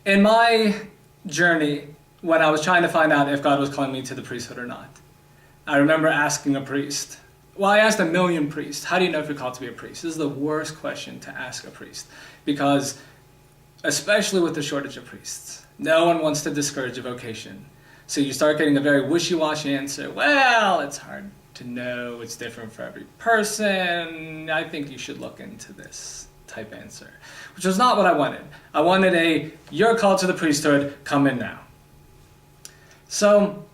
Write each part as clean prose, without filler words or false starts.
In my journey, when I was trying to find out if God was calling me to the priesthood or not, I remember asking a priest. Well, I asked a million priests, how do you know if you're called to be a priest? This is the worst question to ask a priest, because especially with the shortage of priests, no one wants to discourage a vocation. So you start getting a very wishy-washy answer. Well, it's hard to know. It's different for every person. I think you should look into this type answer, which was not what I wanted. I wanted a, you're called to the priesthood, come in now. So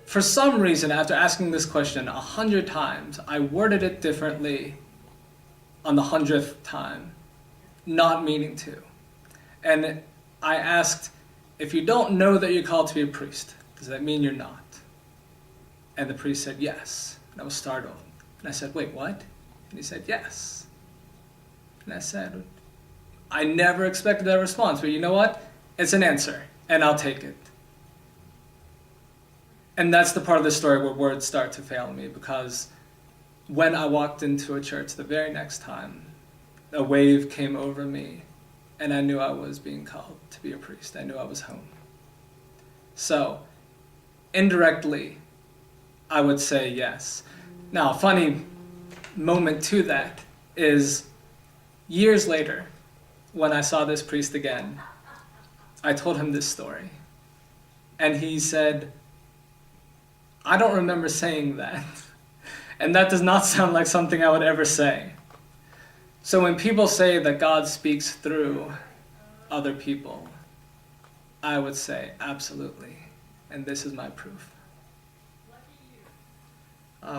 for some reason, after asking this question 100 times, I worded it differently on the 100th time, not meaning to. And I asked, if you don't know that you're called to be a priest, does that mean you're not? And the priest said, yes. And I was startled. And I said, wait, what? And he said, yes. And I said, I never expected that response, but you know what? It's an answer, and I'll take it. And that's the part of the story where words start to fail me, because when I walked into a church the very next time, a wave came over me, and I knew I was being called to be a priest. I knew I was home. So, indirectly, I would say yes. Now, a funny moment to that is years later, when I saw this priest again, I told him this story. And he said, I don't remember saying that. And that does not sound like something I would ever say. So when people say that God speaks through other people, I would say absolutely. And this is my proof.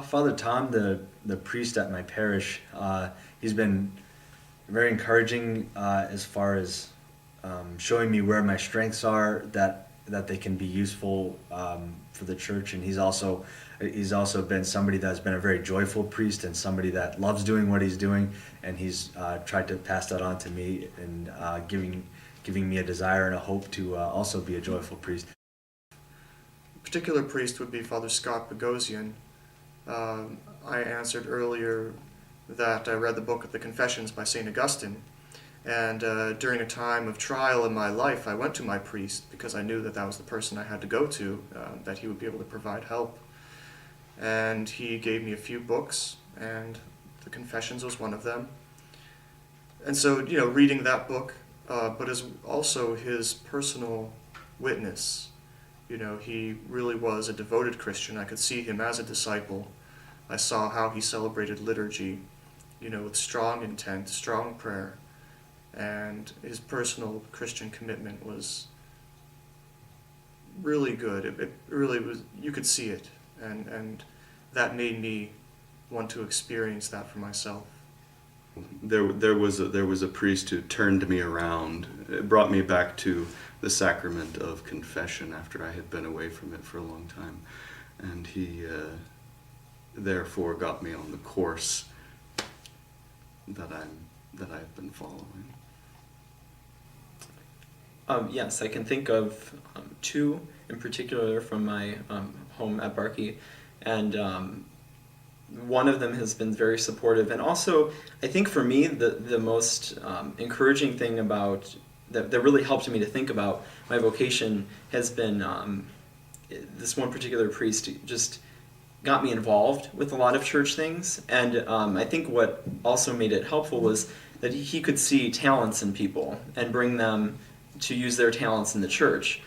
Father Tom, the priest at my parish, he's been very encouraging as far as showing me where my strengths are, that they can be useful for the church. And he's also been somebody that's been a very joyful priest and somebody that loves doing what he's doing, and he's tried to pass that on to me, and giving me a desire and a hope to also be a joyful priest. A particular priest would be Father Scott Bogosian. I answered earlier that I read the book of the Confessions by St. Augustine, and during a time of trial in my life, I went to my priest because I knew that that was the person I had to go to, that he would be able to provide help. And he gave me a few books, and the Confessions was one of them. And so, reading that book, but as also his personal witness, he really was a devoted Christian. I could see him as a disciple. I saw how he celebrated liturgy, with strong intent, strong prayer, and his personal Christian commitment was really good. It really was, you could see it, and that made me want to experience that for myself. There was a priest who turned me around. It brought me back to the sacrament of confession after I had been away from it for a long time, and he therefore got me on the course that I've been following. Yes, I can think of two in particular from my home at Barkey, and one of them has been very supportive. And also, I think for me, the most encouraging thing about that really helped me to think about my vocation has been this one particular priest just got me involved with a lot of church things. And I think what also made it helpful was that he could see talents in people and bring them to use their talents in the church.